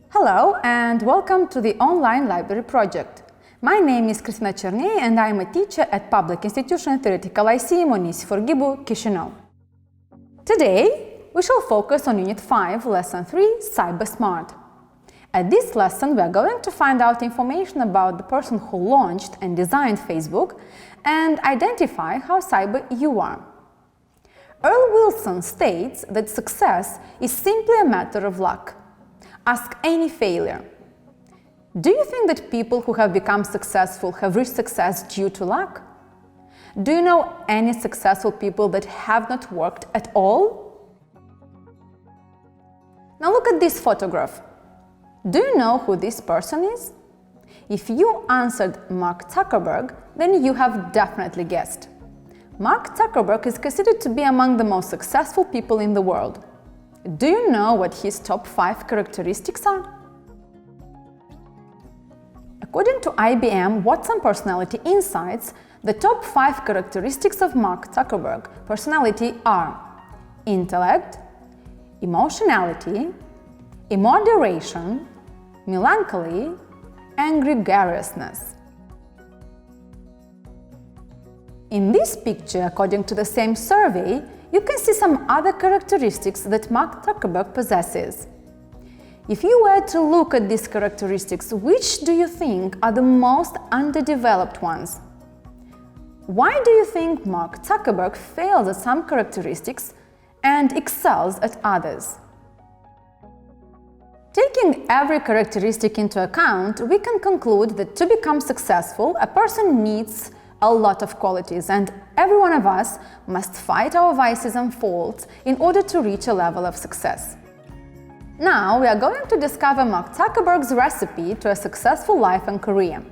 Hello and welcome to the online library project. My name is Kristina Cernei and I am a teacher at Public Institution Theoretical IC Monis Forghibu, Chișinău. Today, we shall focus on Unit 5, Lesson 3, Cyber Smart. At this lesson, we are going to find out information about the person who launched and designed Facebook and identify how cyber you are. Earl Wilson states that success is simply a matter of luck. Ask any failure. Do you think that people who have become successful have reached success due to luck? Do you know any successful people that have not worked at all? Now look at this photograph. Do you know who this person is? If you answered Mark Zuckerberg, then you have definitely guessed. Mark Zuckerberg is considered to be among the most successful people in the world. Do you know what his top 5 characteristics are? According to IBM Watson Personality Insights, the top 5 characteristics of Mark Zuckerberg personality are intellect, emotionality, immoderation, melancholy, and gregariousness. In this picture, according to the same survey, you can see some other characteristics that Mark Zuckerberg possesses. If you were to look at these characteristics, which do you think are the most underdeveloped ones? Why do you think Mark Zuckerberg fails at some characteristics and excels at others? Taking every characteristic into account, we can conclude that to become successful, a person needs a lot of qualities, and every one of us must fight our vices and faults in order to reach a level of success. Now we are going to discover Mark Zuckerberg's recipe to a successful life and career.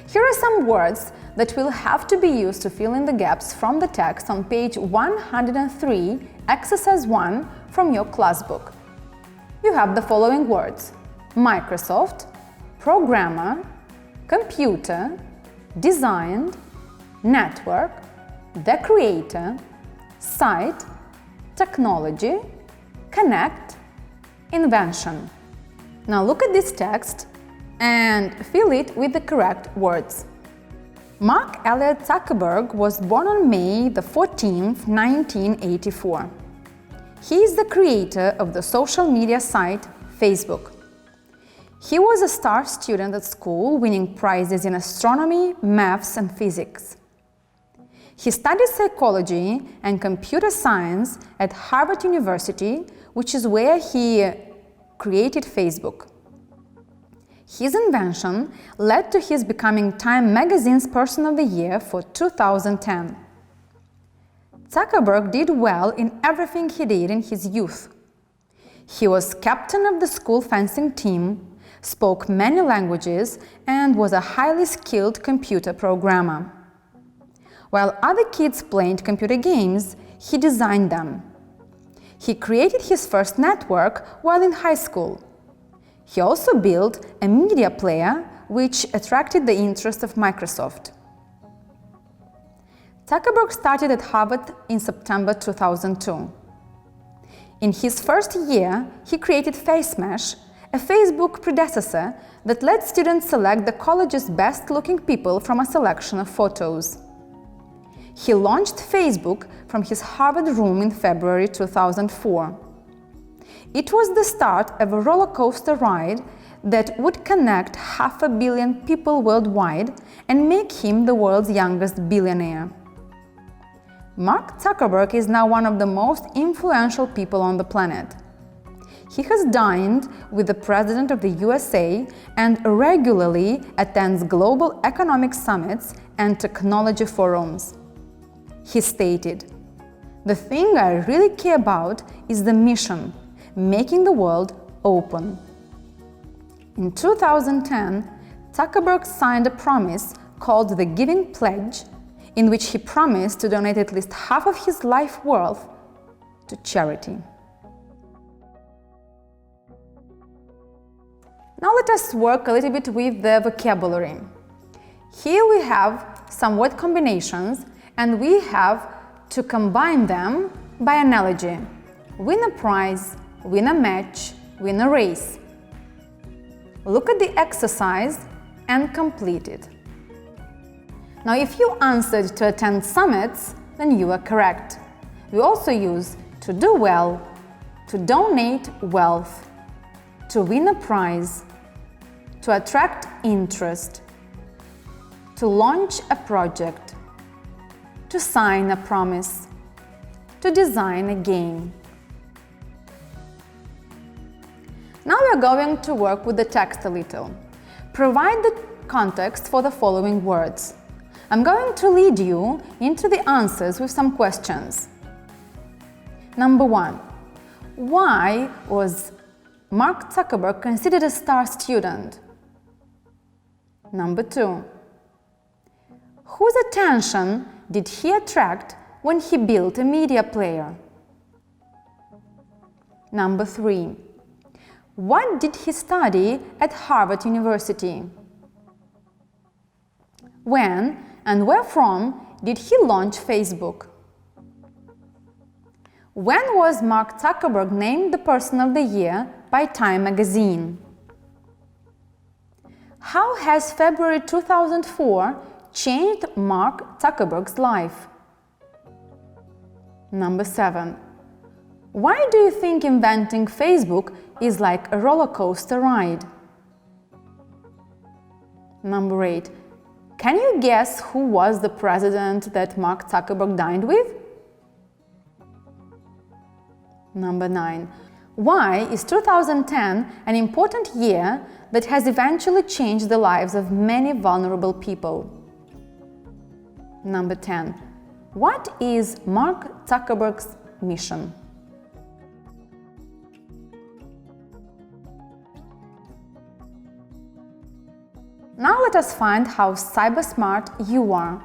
Here are some words that will have to be used to fill in the gaps from the text on page 103, exercise 1 from your class book. You have the following words: Microsoft, programmer, computer, designed, network, the creator, site, technology, connect, invention. Now look at this text and fill it with the correct words. Mark Elliott Zuckerberg was born on May the 14th, 1984. He is the creator of the social media site Facebook. He was a star student at school, winning prizes in astronomy, maths, and physics. He studied psychology and computer science at Harvard University, which is where he created Facebook. His invention led to his becoming Time magazine's Person of the Year for 2010. Zuckerberg did well in everything he did in his youth. He was captain of the school fencing team, spoke many languages, and was a highly skilled computer programmer. While other kids played computer games, he designed them. He created his first network while in high school. He also built a media player which attracted the interest of Microsoft. Zuckerberg started at Harvard in September 2002. In his first year, he created FaceMesh, a Facebook predecessor that let students select the college's best-looking people from a selection of photos. He launched Facebook from his Harvard room in February 2004. It was the start of a roller coaster ride that would connect 500 million people worldwide and make him the world's youngest billionaire. Mark Zuckerberg is now one of the most influential people on the planet. He has dined with the President of the USA and regularly attends global economic summits and technology forums. He stated, "The thing I really care about is the mission, making the world open." In 2010, Zuckerberg signed a promise called the Giving Pledge, in which he promised to donate at least half of his life worth to charity. Now let us work a little bit with the vocabulary. Here we have some word combinations and we have to combine them by analogy. Win a prize, win a match, win a race. Look at the exercise and complete it. Now, if you answered to attend summits, then you are correct. We also use to do well, to donate wealth, to win a prize, to attract interest, to launch a project, to sign a promise, to design a game. Now we are going to work with the text a little. Provide the context for the following words. I'm going to lead you into the answers with some questions. Number 1. Why was Mark Zuckerberg considered a star student? Number 2. Whose attention did he attract when he built a media player? Number 3. What did he study at Harvard University? When and where from did he launch Facebook? When was Mark Zuckerberg named the Person of the Year by Time magazine? How has February 2004 changed Mark Zuckerberg's life? Number 7. Why do you think inventing Facebook is like a roller coaster ride? Number 8. Can you guess who was the president that Mark Zuckerberg dined with? Number 9. Why is 2010 an important year that has eventually changed the lives of many vulnerable people? Number 10. What is Mark Zuckerberg's mission? Now let us find how cyber smart you are.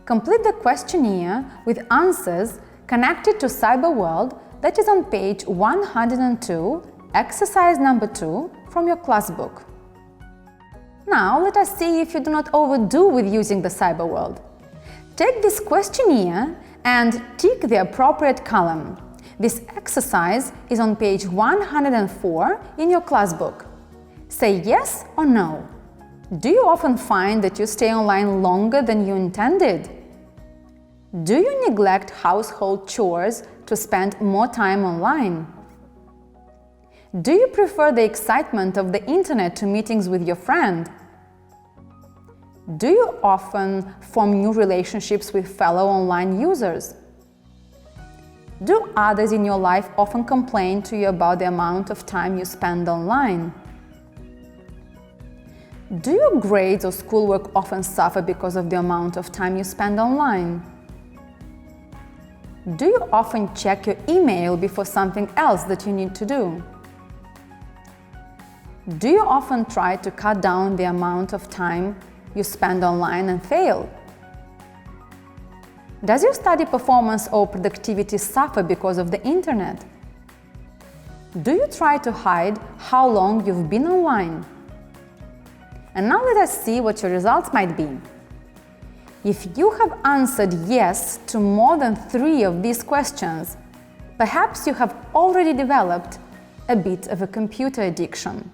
Complete the questionnaire with answers connected to cyber world that is on page 102, exercise number 2 from your class book. Now let us see if you do not overdo with using the cyber world. Take this questionnaire and tick the appropriate column. This exercise is on page 104 in your class book. Say yes or no. Do you often find that you stay online longer than you intended? Do you neglect household chores to spend more time online? Do you prefer the excitement of the internet to meetings with your friend? Do you often form new relationships with fellow online users? Do others in your life often complain to you about the amount of time you spend online? Do your grades or schoolwork often suffer because of the amount of time you spend online? Do you often check your email before something else that you need to do? Do you often try to cut down the amount of time you spend online and fail? Does your study performance or productivity suffer because of the internet? Do you try to hide how long you've been online? And now let us see what your results might be. If you have answered yes to more than 3 of these questions, perhaps you have already developed a bit of a computer addiction.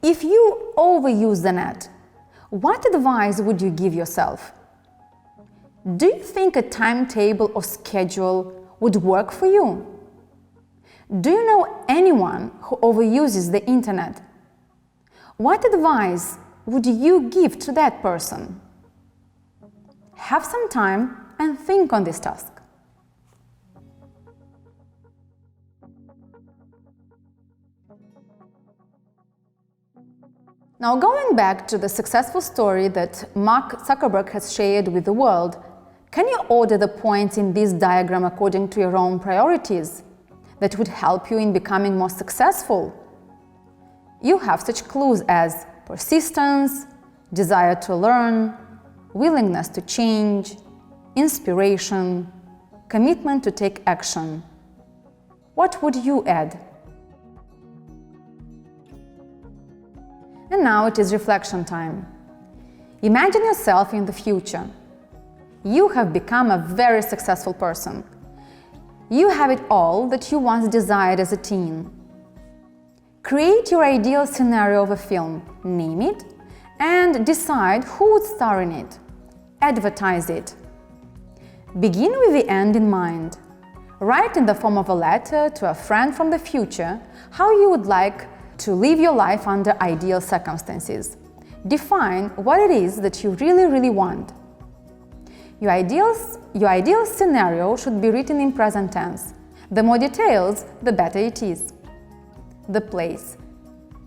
If you overuse the net, what advice would you give yourself? Do you think a timetable or schedule would work for you? Do you know anyone who overuses the internet? What advice would you give to that person? Have some time and think on this task. Now, going back to the successful story that Mark Zuckerberg has shared with the world, can you order the points in this diagram according to your own priorities that would help you in becoming more successful? You have such clues as persistence, desire to learn, willingness to change, inspiration, commitment to take action. What would you add? And now it is reflection time. Imagine yourself in the future. You have become a very successful person. You have it all that you once desired as a teen. Create your ideal scenario of a film, name it, and decide who would star in it. Advertise it. Begin with the end in mind. Write in the form of a letter to a friend from the future how you would like to live your life under ideal circumstances. Define what it is that you really want. Your ideal scenario should be written in present tense. The more details, the better it is. The place.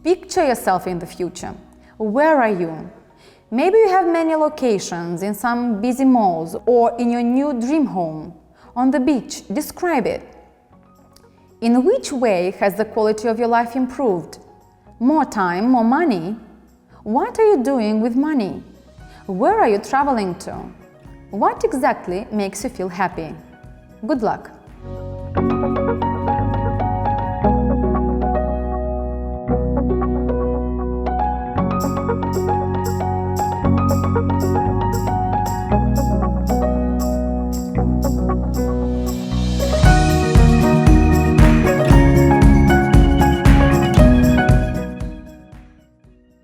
Picture yourself in the future. Where are you? Maybe you have many locations in some busy malls or in your new dream home. On the beach, describe it. In which way has the quality of your life improved? More time, more money? What are you doing with money? Where are you traveling to? What exactly makes you feel happy? Good luck!